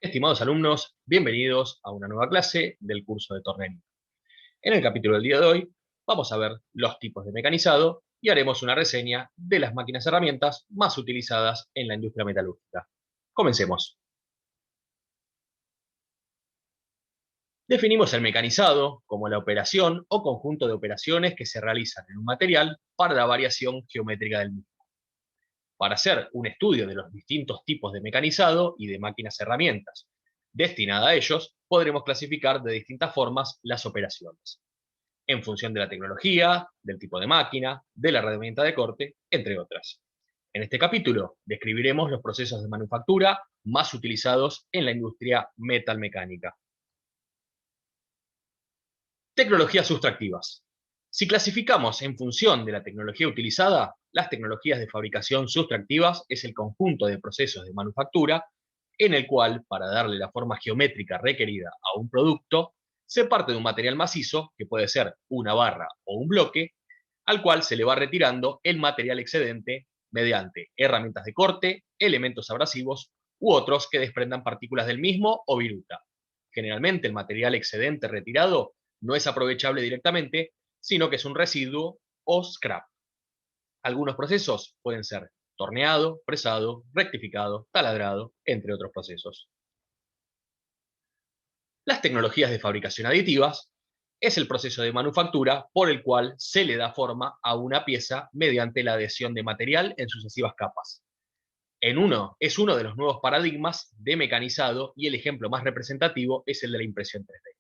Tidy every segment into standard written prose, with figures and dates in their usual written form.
Estimados alumnos, bienvenidos a una nueva clase del curso de Tornelli. En el capítulo del día de hoy vamos a ver los tipos de mecanizado y haremos una reseña de las máquinas herramientas más utilizadas en la industria metalúrgica. Comencemos. Definimos el mecanizado como la operación o conjunto de operaciones que se realizan en un material para la variación geométrica del mismo. Para hacer un estudio de los distintos tipos de mecanizado y de máquinas herramientas destinada a ellos, podremos clasificar de distintas formas las operaciones, en función de la tecnología, del tipo de máquina, de la herramienta de corte, entre otras. En este capítulo describiremos los procesos de manufactura más utilizados en la industria metalmecánica. Tecnologías sustractivas. Si clasificamos en función de la tecnología utilizada, las tecnologías de fabricación sustractivas es el conjunto de procesos de manufactura en el cual, para darle la forma geométrica requerida a un producto, se parte de un material macizo, que puede ser una barra o un bloque, al cual se le va retirando el material excedente mediante herramientas de corte, elementos abrasivos u otros que desprendan partículas del mismo o viruta. Generalmente el material excedente retirado no es aprovechable directamente, sino que es un residuo o scrap. Algunos procesos pueden ser torneado, presado, rectificado, taladrado, entre otros procesos. Las tecnologías de fabricación aditivas es el proceso de manufactura por el cual se le da forma a una pieza mediante la adhesión de material en sucesivas capas. Es uno de los nuevos paradigmas de mecanizado y el ejemplo más representativo es el de la impresión 3D.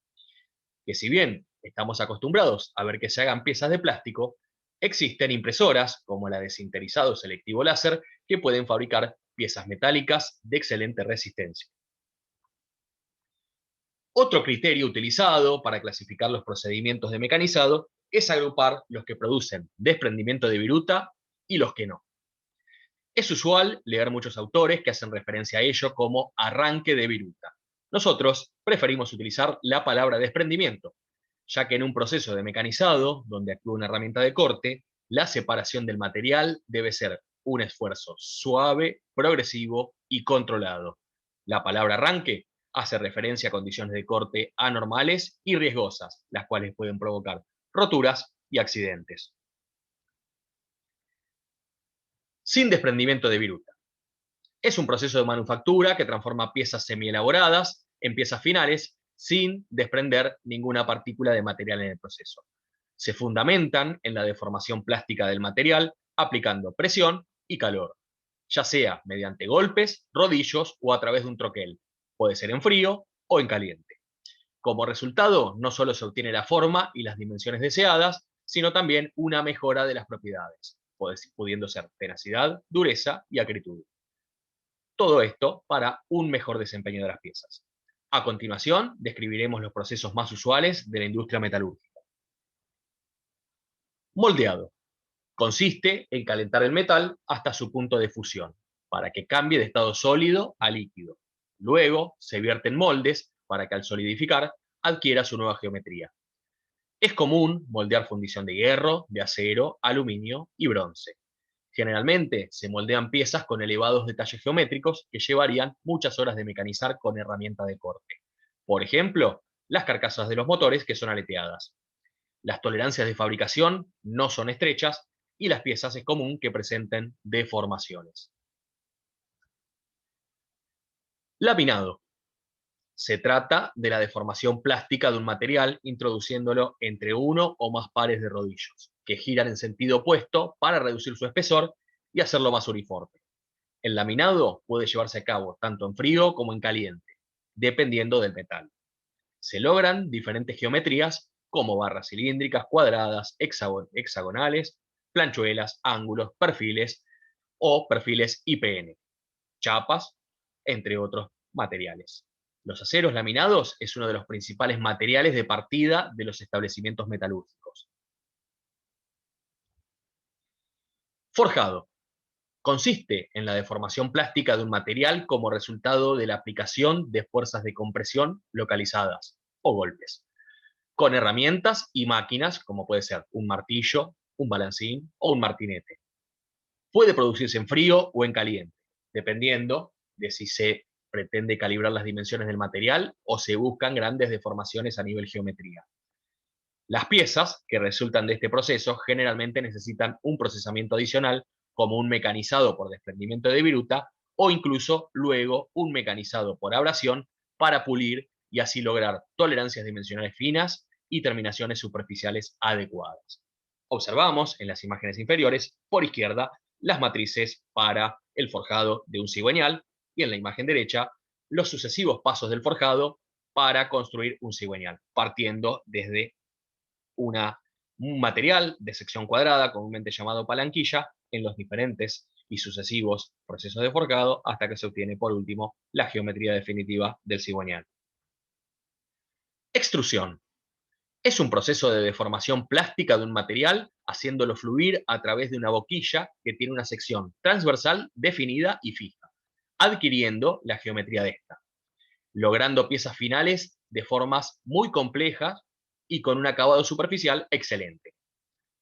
Que si bien estamos acostumbrados a ver que se hagan piezas de plástico, existen impresoras, como la de sinterizado selectivo láser, que pueden fabricar piezas metálicas de excelente resistencia. Otro criterio utilizado para clasificar los procedimientos de mecanizado es agrupar los que producen desprendimiento de viruta y los que no. Es usual leer muchos autores que hacen referencia a ello como arranque de viruta. Nosotros preferimos utilizar la palabra desprendimiento, ya que en un proceso de mecanizado, donde actúa una herramienta de corte, la separación del material debe ser un esfuerzo suave, progresivo y controlado. La palabra arranque hace referencia a condiciones de corte anormales y riesgosas, las cuales pueden provocar roturas y accidentes. Sin desprendimiento de viruta. Es un proceso de manufactura que transforma piezas semielaboradas en piezas finales sin desprender ninguna partícula de material en el proceso. Se fundamentan en la deformación plástica del material aplicando presión y calor, ya sea mediante golpes, rodillos o a través de un troquel. Puede ser en frío o en caliente. Como resultado, no solo se obtiene la forma y las dimensiones deseadas, sino también una mejora de las propiedades, pudiendo ser tenacidad, dureza y acritud. Todo esto para un mejor desempeño de las piezas. A continuación, describiremos los procesos más usuales de la industria metalúrgica. Moldeado. Consiste en calentar el metal hasta su punto de fusión, para que cambie de estado sólido a líquido. Luego, se vierte en moldes para que al solidificar adquiera su nueva geometría. Es común moldear fundición de hierro, de acero, aluminio y bronce. Generalmente se moldean piezas con elevados detalles geométricos que llevarían muchas horas de mecanizar con herramienta de corte. Por ejemplo, las carcasas de los motores que son aleteadas. Las tolerancias de fabricación no son estrechas y las piezas es común que presenten deformaciones. Laminado. Se trata de la deformación plástica de un material introduciéndolo entre uno o más pares de rodillos, que giran en sentido opuesto para reducir su espesor y hacerlo más uniforme. El laminado puede llevarse a cabo tanto en frío como en caliente, dependiendo del metal. Se logran diferentes geometrías como barras cilíndricas, cuadradas, hexagonales, planchuelas, ángulos, perfiles o perfiles IPN, chapas, entre otros materiales. Los aceros laminados es uno de los principales materiales de partida de los establecimientos metalúrgicos. Forjado. Consiste en la deformación plástica de un material como resultado de la aplicación de fuerzas de compresión localizadas o golpes, con herramientas y máquinas como puede ser un martillo, un balancín o un martinete. Puede producirse en frío o en caliente, dependiendo de si se pretende calibrar las dimensiones del material o se buscan grandes deformaciones a nivel geometría. Las piezas que resultan de este proceso generalmente necesitan un procesamiento adicional, como un mecanizado por desprendimiento de viruta o incluso luego un mecanizado por abrasión para pulir y así lograr tolerancias dimensionales finas y terminaciones superficiales adecuadas. Observamos en las imágenes inferiores, por izquierda, las matrices para el forjado de un cigüeñal y en la imagen derecha, los sucesivos pasos del forjado para construir un cigüeñal, partiendo desde un material de sección cuadrada, comúnmente llamado palanquilla, en los diferentes y sucesivos procesos de forjado, hasta que se obtiene, por último, la geometría definitiva del cigüeñal. Extrusión. Es un proceso de deformación plástica de un material, haciéndolo fluir a través de una boquilla que tiene una sección transversal definida y fija, adquiriendo la geometría de esta, logrando piezas finales de formas muy complejas y con un acabado superficial excelente.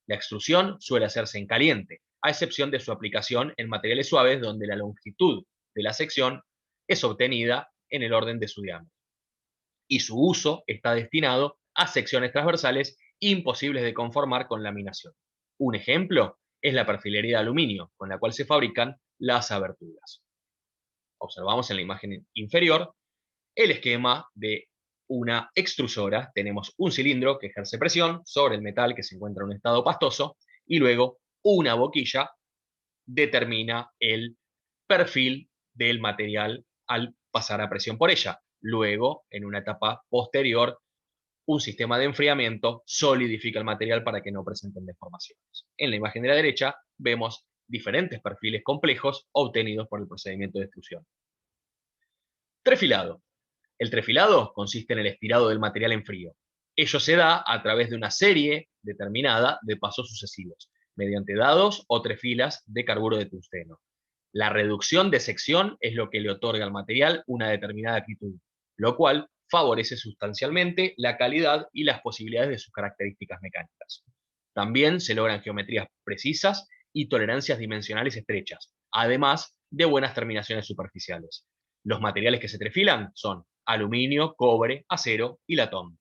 La extrusión suele hacerse en caliente, a excepción de su aplicación en materiales suaves donde la longitud de la sección es obtenida en el orden de su diámetro. Y su uso está destinado a secciones transversales imposibles de conformar con laminación. Un ejemplo es la perfilería de aluminio, con la cual se fabrican las aberturas. Observamos en la imagen inferior el esquema de una extrusora. Tenemos un cilindro que ejerce presión sobre el metal que se encuentra en un estado pastoso y luego una boquilla determina el perfil del material al pasar a presión por ella. Luego, en una etapa posterior, un sistema de enfriamiento solidifica el material para que no presenten deformaciones. En la imagen de la derecha vemos diferentes perfiles complejos obtenidos por el procedimiento de extrusión. Trefilado. El trefilado consiste en el estirado del material en frío. Ello se da a través de una serie determinada de pasos sucesivos, mediante dados o trefilas de carburo de tungsteno. La reducción de sección es lo que le otorga al material una determinada actitud, lo cual favorece sustancialmente la calidad y las posibilidades de sus características mecánicas. También se logran geometrías precisas y tolerancias dimensionales estrechas, además de buenas terminaciones superficiales. Los materiales que se trefilan son aluminio, cobre, acero y latón.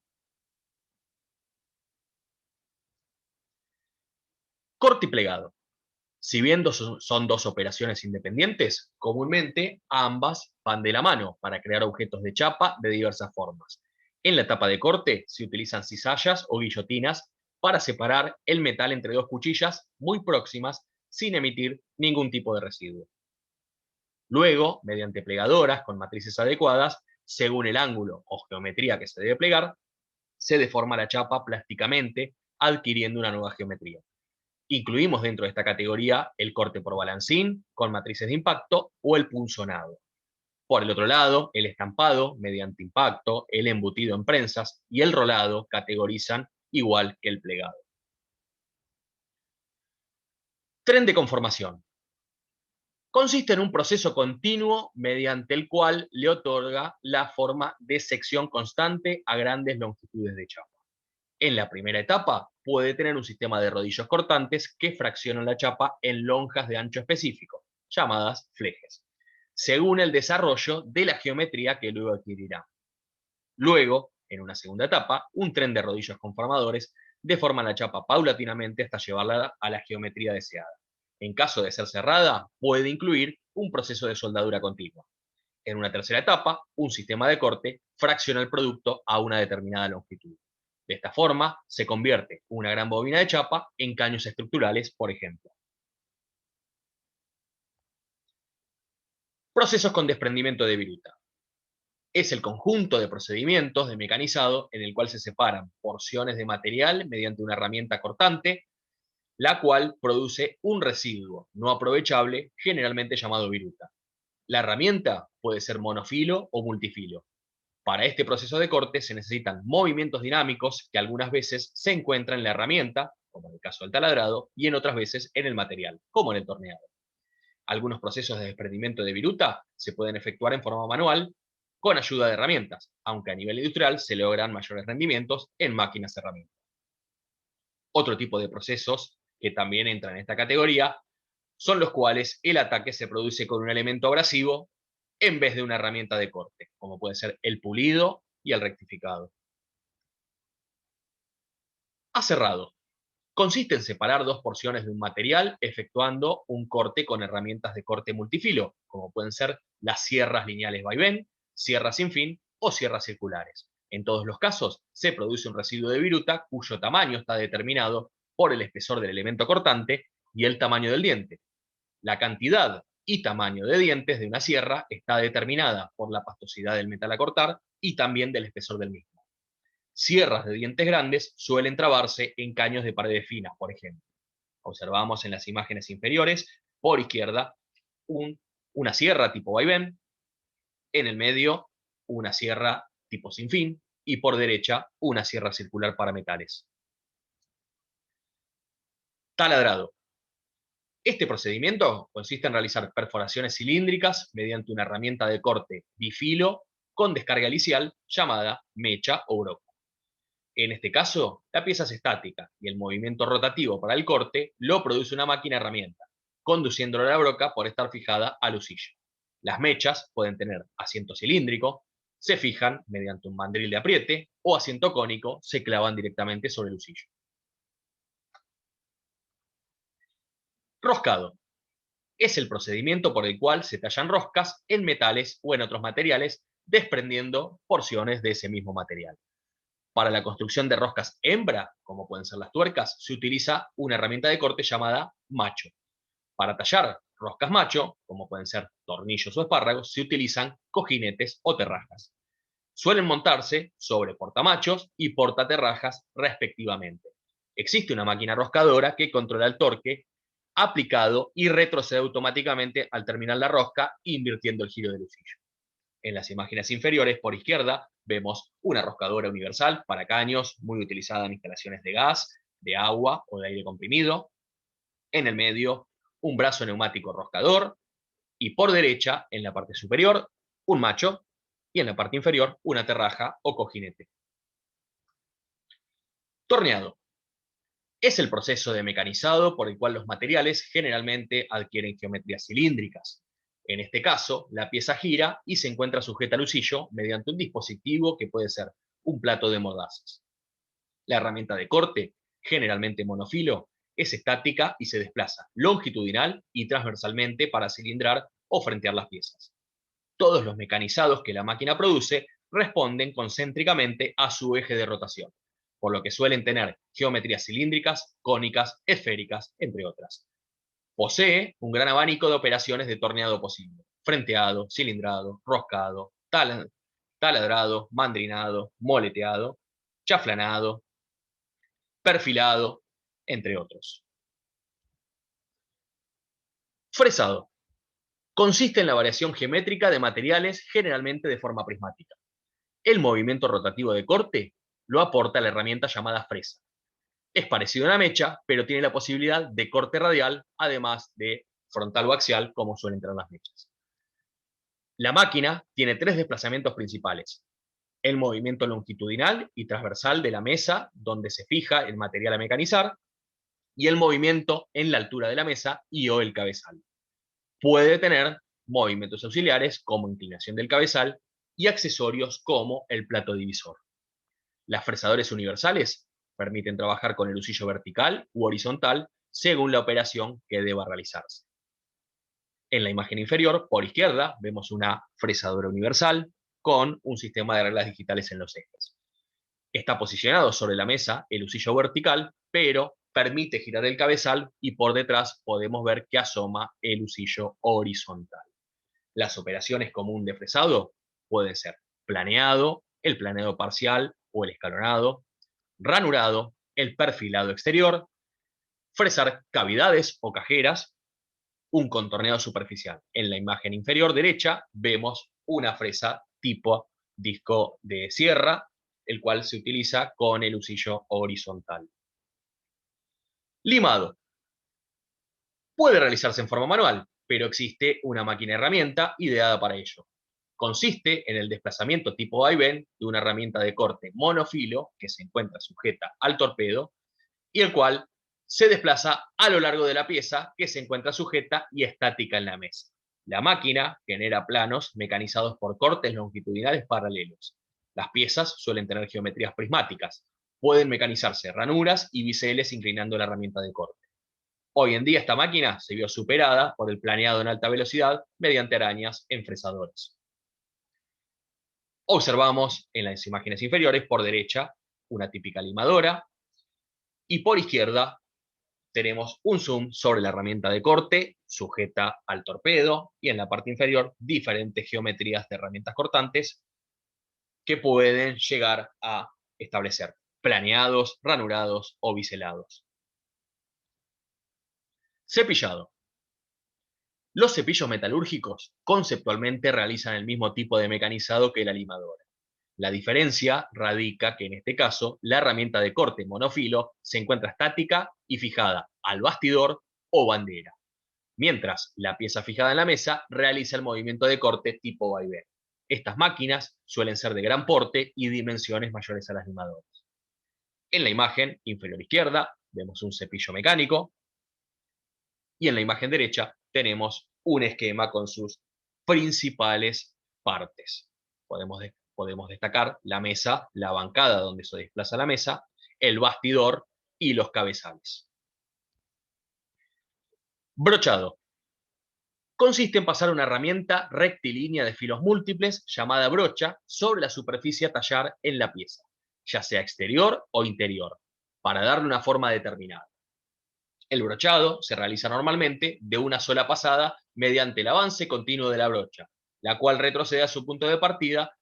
Corte y plegado. Si bien son dos operaciones independientes, comúnmente ambas van de la mano para crear objetos de chapa de diversas formas. En la etapa de corte se utilizan cizallas o guillotinas para separar el metal entre dos cuchillas muy próximas sin emitir ningún tipo de residuo. Luego, mediante plegadoras con matrices adecuadas, según el ángulo o geometría que se debe plegar, se deforma la chapa plásticamente, adquiriendo una nueva geometría. Incluimos dentro de esta categoría el corte por balancín, con matrices de impacto, o el punzonado. Por el otro lado, el estampado, mediante impacto, el embutido en prensas y el rolado categorizan igual que el plegado. Tren de conformación. Consiste en un proceso continuo mediante el cual le otorga la forma de sección constante a grandes longitudes de chapa. En la primera etapa puede tener un sistema de rodillos cortantes que fraccionan la chapa en lonjas de ancho específico, llamadas flejes, según el desarrollo de la geometría que luego adquirirá. Luego, en una segunda etapa, un tren de rodillos conformadores deforma la chapa paulatinamente hasta llevarla a la geometría deseada. En caso de ser cerrada, puede incluir un proceso de soldadura continua. En una tercera etapa, un sistema de corte fracciona el producto a una determinada longitud. De esta forma, se convierte una gran bobina de chapa en caños estructurales, por ejemplo. Procesos con desprendimiento de viruta. Es el conjunto de procedimientos de mecanizado en el cual se separan porciones de material mediante una herramienta cortante, la cual produce un residuo no aprovechable, generalmente llamado viruta. La herramienta puede ser monofilo o multifilo. Para este proceso de corte se necesitan movimientos dinámicos que algunas veces se encuentran en la herramienta, como en el caso del taladro, y en otras veces en el material, como en el torneado. Algunos procesos de desprendimiento de viruta se pueden efectuar en forma manual con ayuda de herramientas, aunque a nivel industrial se logran mayores rendimientos en máquinas herramientas. Otro tipo de procesos que también entran en esta categoría son los cuales el ataque se produce con un elemento abrasivo en vez de una herramienta de corte, como puede ser el pulido y el rectificado. Aserrado. Consiste en separar dos porciones de un material efectuando un corte con herramientas de corte multifilo, como pueden ser las sierras lineales vaivén, sierras sin fin o sierras circulares. En todos los casos, se produce un residuo de viruta cuyo tamaño está determinado por el espesor del elemento cortante y el tamaño del diente. La cantidad y tamaño de dientes de una sierra está determinada por la pastosidad del metal a cortar y también del espesor del mismo. Sierras de dientes grandes suelen trabarse en caños de paredes finas, por ejemplo. Observamos en las imágenes inferiores, por izquierda, una sierra tipo vaivén, en el medio una sierra tipo sin fin y por derecha una sierra circular para metales. Taladrado. Este procedimiento consiste en realizar perforaciones cilíndricas mediante una herramienta de corte bifilo con descarga licial llamada mecha o broca. En este caso, la pieza es estática y el movimiento rotativo para el corte lo produce una máquina herramienta, conduciéndolo a la broca por estar fijada al husillo. Las mechas pueden tener asiento cilíndrico, se fijan mediante un mandril de apriete o asiento cónico, se clavan directamente sobre el husillo. Roscado. Es el procedimiento por el cual se tallan roscas en metales o en otros materiales, desprendiendo porciones de ese mismo material. Para la construcción de roscas hembra, como pueden ser las tuercas, se utiliza una herramienta de corte llamada macho. Para tallar roscas macho, como pueden ser tornillos o espárragos, se utilizan cojinetes o terrajas. Suelen montarse sobre portamachos y portaterrajas respectivamente. Existe una máquina roscadora que controla el torque aplicado y retrocede automáticamente al terminar la rosca, invirtiendo el giro del husillo. En las imágenes inferiores, por izquierda, vemos una roscadora universal para caños, muy utilizada en instalaciones de gas, de agua o de aire comprimido. En el medio, un brazo neumático roscador. Y por derecha, en la parte superior, un macho. Y en la parte inferior, una terraja o cojinete. Torneado. Es el proceso de mecanizado por el cual los materiales generalmente adquieren geometrías cilíndricas. En este caso, la pieza gira y se encuentra sujeta al husillo mediante un dispositivo que puede ser un plato de mordazas. La herramienta de corte, generalmente monofilo, es estática y se desplaza longitudinal y transversalmente para cilindrar o frentear las piezas. Todos los mecanizados que la máquina produce responden concéntricamente a su eje de rotación, por lo que suelen tener geometrías cilíndricas, cónicas, esféricas, entre otras. Posee un gran abanico de operaciones de torneado posible: frenteado, cilindrado, roscado, taladrado, mandrinado, moleteado, chaflanado, perfilado, entre otros. Fresado. Consiste en la variación geométrica de materiales generalmente de forma prismática. El movimiento rotativo de corte lo aporta la herramienta llamada fresa. Es parecido a una mecha, pero tiene la posibilidad de corte radial, además de frontal o axial, como suelen tener las mechas. La máquina tiene tres desplazamientos principales: el movimiento longitudinal y transversal de la mesa donde se fija el material a mecanizar, y el movimiento en la altura de la mesa y o el cabezal. Puede tener movimientos auxiliares como inclinación del cabezal y accesorios como el plato divisor. Las fresadores universales permiten trabajar con el husillo vertical u horizontal según la operación que deba realizarse. En la imagen inferior, por izquierda, vemos una fresadora universal con un sistema de reglas digitales en los ejes. Está posicionado sobre la mesa el husillo vertical, pero permite girar el cabezal y por detrás podemos ver que asoma el husillo horizontal. Las operaciones comunes de fresado pueden ser planeado, el planeado parcial o el escalonado, ranurado, el perfilado exterior, fresar cavidades o cajeras, un contorneado superficial. En la imagen inferior derecha vemos una fresa tipo disco de sierra, el cual se utiliza con el husillo horizontal. Limado. Puede realizarse en forma manual, pero existe una máquina herramienta ideada para ello. Consiste en el desplazamiento tipo vaivén de una herramienta de corte monofilo que se encuentra sujeta al torpedo y el cual se desplaza a lo largo de la pieza que se encuentra sujeta y estática en la mesa. La máquina genera planos mecanizados por cortes longitudinales paralelos. Las piezas suelen tener geometrías prismáticas. Pueden mecanizarse ranuras y biseles inclinando la herramienta de corte. Hoy en día esta máquina se vio superada por el planeado en alta velocidad mediante arañas en fresadores. Observamos en las imágenes inferiores, por derecha, una típica limadora y por izquierda tenemos un zoom sobre la herramienta de corte sujeta al torpedo y en la parte inferior diferentes geometrías de herramientas cortantes que pueden llegar a establecer planeados, ranurados o biselados. Cepillado. Los cepillos metalúrgicos conceptualmente realizan el mismo tipo de mecanizado que la limadora. La diferencia radica que en este caso la herramienta de corte monofilo se encuentra estática y fijada al bastidor o bandera, mientras la pieza fijada en la mesa realiza el movimiento de corte tipo vaivén. Estas máquinas suelen ser de gran porte y dimensiones mayores a las limadoras. En la imagen inferior izquierda vemos un cepillo mecánico y en la imagen derecha tenemos un esquema con sus principales partes. Podemos destacar la mesa, la bancada donde se desplaza la mesa, el bastidor y los cabezales. Brochado. Consiste en pasar una herramienta rectilínea de filos múltiples, llamada brocha, sobre la superficie a tallar en la pieza, ya sea exterior o interior, para darle una forma determinada. El brochado se realiza normalmente de una sola pasada mediante el avance continuo de la brocha, la cual retrocede a su punto de partida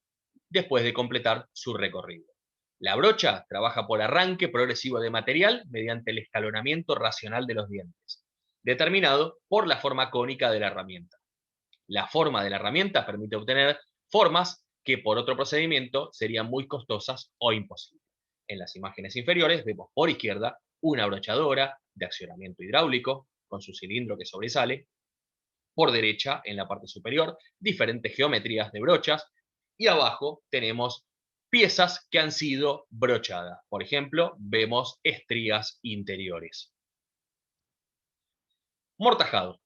después de completar su recorrido. La brocha trabaja por arranque progresivo de material mediante el escalonamiento racional de los dientes, determinado por la forma cónica de la herramienta. La forma de la herramienta permite obtener formas que por otro procedimiento serían muy costosas o imposibles. En las imágenes inferiores vemos por izquierda una brochadora de accionamiento hidráulico con su cilindro que sobresale. Por derecha, en la parte superior, diferentes geometrías de brochas y abajo tenemos piezas que han sido brochadas. Por ejemplo, vemos estrías interiores. Mortajado.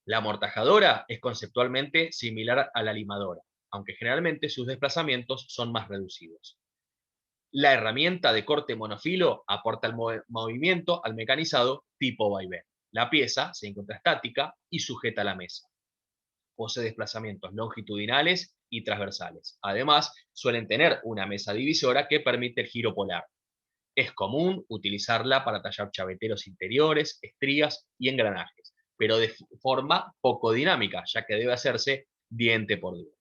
La amortajadora es conceptualmente similar a la limadora, aunque generalmente sus desplazamientos son más reducidos. La herramienta de corte monofilo aporta el movimiento al mecanizado tipo vaivén. La pieza se encuentra estática y sujeta a la mesa. Posee desplazamientos longitudinales y transversales. Además, suelen tener una mesa divisora que permite el giro polar. Es común utilizarla para tallar chaveteros interiores, estrías y engranajes, pero de forma poco dinámica, ya que debe hacerse diente por diente.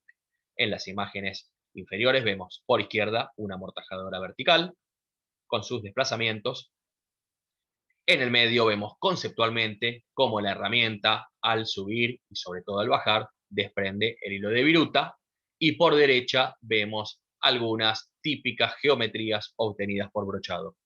En las imágenes inferiores vemos por izquierda una amortajadora vertical con sus desplazamientos. En el medio vemos conceptualmente cómo la herramienta al subir y sobre todo al bajar desprende el hilo de viruta y por derecha vemos algunas típicas geometrías obtenidas por brochado.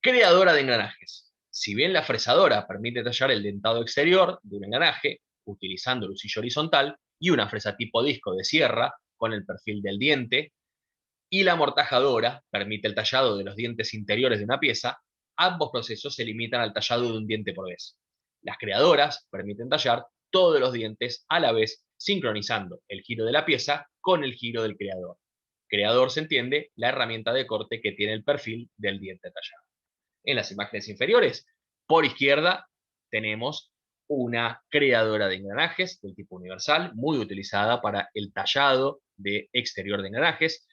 Creadora de engranajes. Si bien la fresadora permite tallar el dentado exterior de un engranaje utilizando el husillo horizontal y una fresa tipo disco de sierra con el perfil del diente, y la amortajadora permite el tallado de los dientes interiores de una pieza, ambos procesos se limitan al tallado de un diente por vez. Las creadoras permiten tallar todos los dientes a la vez, sincronizando el giro de la pieza con el giro del creador. Creador se entiende la herramienta de corte que tiene el perfil del diente tallado. En las imágenes inferiores, por izquierda, tenemos una creadora de engranajes del tipo universal, muy utilizada para el tallado de exterior de engranajes.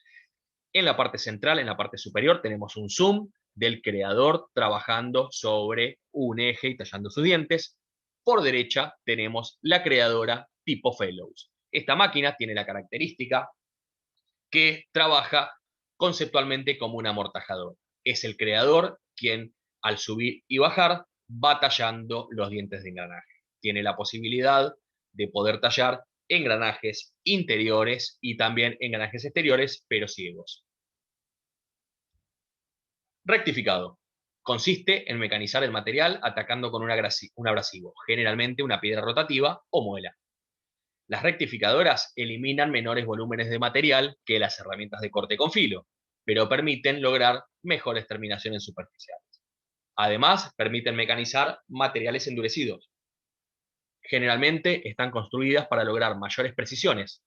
En la parte central, en la parte superior, tenemos un zoom del creador trabajando sobre un eje y tallando sus dientes. Por derecha tenemos la creadora tipo Fellows. Esta máquina tiene la característica que trabaja conceptualmente como un amortajador. Es el creador quien al subir y bajar va tallando los dientes de engranaje. Tiene la posibilidad de poder tallar engranajes interiores y también engranajes exteriores, pero ciegos. Rectificado. Consiste en mecanizar el material atacando con un abrasivo, generalmente una piedra rotativa o muela. Las rectificadoras eliminan menores volúmenes de material que las herramientas de corte con filo, pero permiten lograr mejores terminaciones superficiales. Además, permiten mecanizar materiales endurecidos. Generalmente están construidas para lograr mayores precisiones,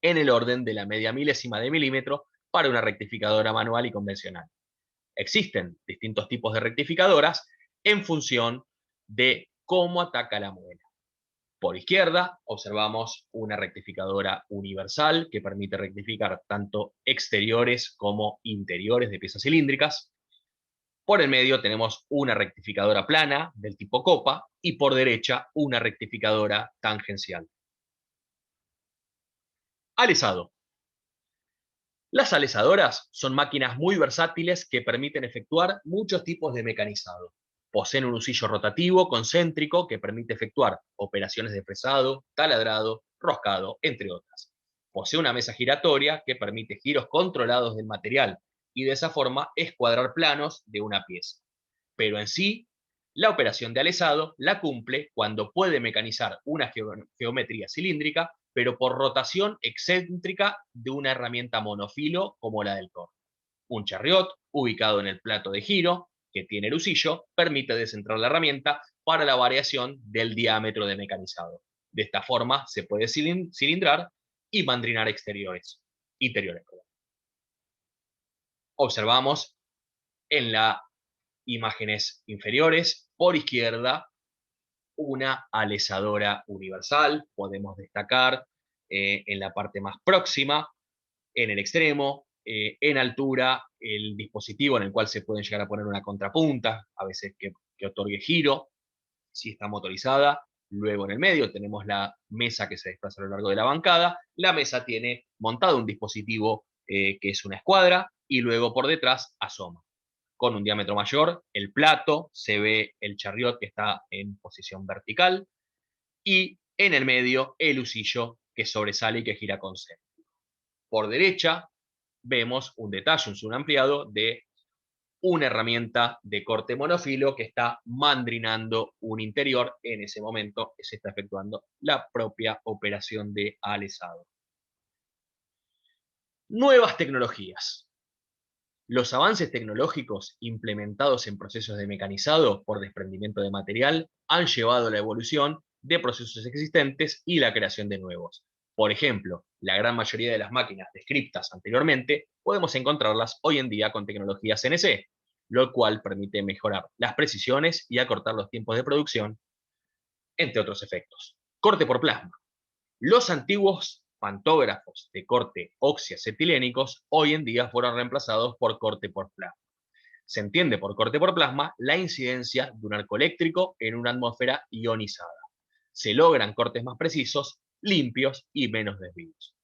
en el orden de la media milésima de milímetro para una rectificadora manual y convencional. Existen distintos tipos de rectificadoras en función de cómo ataca la muela. Por izquierda observamos una rectificadora universal que permite rectificar tanto exteriores como interiores de piezas cilíndricas. Por el medio tenemos una rectificadora plana del tipo copa y por derecha una rectificadora tangencial. Alisado. Las alisadoras son máquinas muy versátiles que permiten efectuar muchos tipos de mecanizado. Poseen un husillo rotativo concéntrico que permite efectuar operaciones de fresado, taladrado, roscado, entre otras. Posee una mesa giratoria que permite giros controlados del material y de esa forma escuadrar planos de una pieza. Pero en sí, la operación de alisado la cumple cuando puede mecanizar una geometría cilíndrica, pero por rotación excéntrica de una herramienta monofilo como la del Tor. Un chariot, ubicado en el plato de giro, que tiene el husillo, permite descentrar la herramienta para la variación del diámetro de mecanizado. De esta forma se puede cilindrar y mandrinar interiores. Observamos en las imágenes inferiores, por izquierda, una alisadora universal. Podemos destacar en la parte más próxima, en el extremo, en altura, el dispositivo en el cual se pueden llegar a poner una contrapunta, a veces que otorgue giro, si está motorizada. Luego en el medio tenemos la mesa que se desplaza a lo largo de la bancada. La mesa tiene montado un dispositivo que es una escuadra y luego por detrás asoma con un diámetro mayor, el plato, se ve el chariot que está en posición vertical y en el medio el husillo que sobresale y que gira con C. Por derecha vemos un detalle, un zoom ampliado de una herramienta de corte monofilo que está mandrinando un interior. En ese momento se está efectuando la propia operación de alisado. Nuevas tecnologías. Los avances tecnológicos implementados en procesos de mecanizado por desprendimiento de material han llevado a la evolución de procesos existentes y la creación de nuevos. Por ejemplo, la gran mayoría de las máquinas descritas anteriormente podemos encontrarlas hoy en día con tecnología CNC, lo cual permite mejorar las precisiones y acortar los tiempos de producción, entre otros efectos. Corte por plasma. Los antiguos pantógrafos de corte oxiacetilénicos hoy en día fueron reemplazados por corte por plasma. Se entiende por corte por plasma la incidencia de un arco eléctrico en una atmósfera ionizada. Se logran cortes más precisos, limpios y menos desvíos.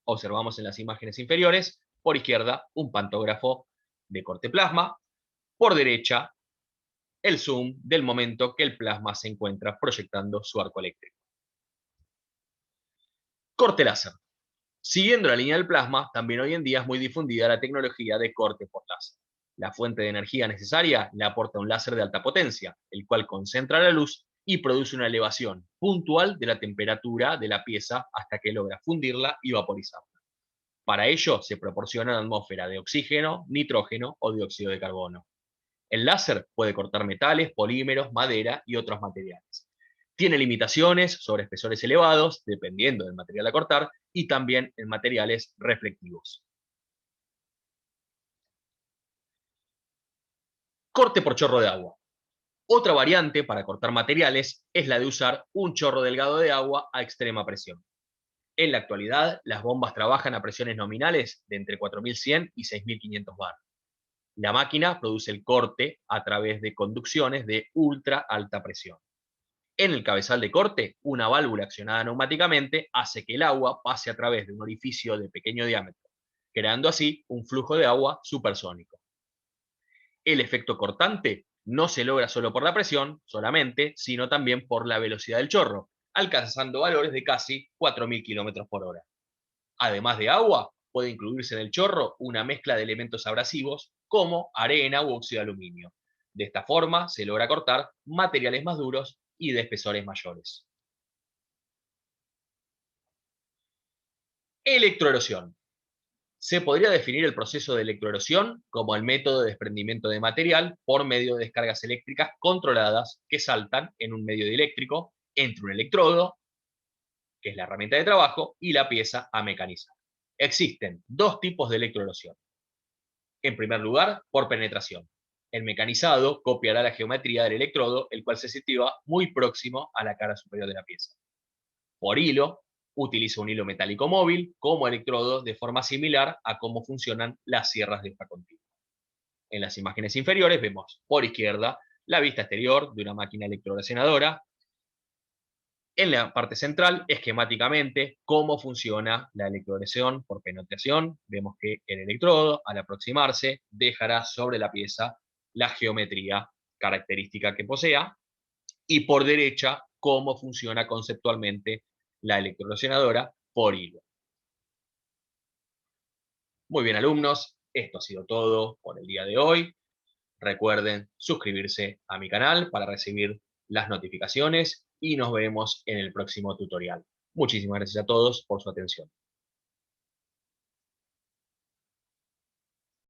Observamos en las imágenes inferiores, por izquierda, un pantógrafo de corte plasma, por derecha, el zoom del momento que el plasma se encuentra proyectando su arco eléctrico. Corte láser. Siguiendo la línea del plasma, también hoy en día es muy difundida la tecnología de corte por láser. La fuente de energía necesaria le aporta un láser de alta potencia, el cual concentra la luz y produce una elevación puntual de la temperatura de la pieza hasta que logra fundirla y vaporizarla. Para ello se proporciona una atmósfera de oxígeno, nitrógeno o dióxido de carbono. El láser puede cortar metales, polímeros, madera y otros materiales. Tiene limitaciones sobre espesores elevados, dependiendo del material a cortar, y también en materiales reflectivos. Corte por chorro de agua. Otra variante para cortar materiales es la de usar un chorro delgado de agua a extrema presión. En la actualidad, las bombas trabajan a presiones nominales de entre 4100 y 6500 bar. La máquina produce el corte a través de conducciones de ultra alta presión. En el cabezal de corte, una válvula accionada neumáticamente hace que el agua pase a través de un orificio de pequeño diámetro, creando así un flujo de agua supersónico. El efecto cortante no se logra solo por la presión, solamente, sino también por la velocidad del chorro, alcanzando valores de casi 4000 km por hora. Además de agua, puede incluirse en el chorro una mezcla de elementos abrasivos como arena u óxido de aluminio. De esta forma se logra cortar materiales más duros y de espesores mayores. Electroerosión. Se podría definir el proceso de electroerosión como el método de desprendimiento de material por medio de descargas eléctricas controladas que saltan en un medio dieléctrico entre un electrodo, que es la herramienta de trabajo, y la pieza a mecanizar. Existen dos tipos de electroerosión. En primer lugar, por penetración. El mecanizado copiará la geometría del electrodo, el cual se sitúa muy próximo a la cara superior de la pieza. Por hilo, utiliza un hilo metálico móvil como electrodo de forma similar a cómo funcionan las sierras de esta continua. En las imágenes inferiores vemos, por izquierda, la vista exterior de una máquina electroerosionadora. En la parte central, esquemáticamente, cómo funciona la electroerosión por penetración. Vemos que el electrodo, al aproximarse, dejará sobre la pieza la geometría característica que posea. Y por derecha, cómo funciona conceptualmente la electroerosionadora por hilo. Muy bien, alumnos, esto ha sido todo por el día de hoy. Recuerden suscribirse a mi canal para recibir las notificaciones y nos vemos en el próximo tutorial. Muchísimas gracias a todos por su atención.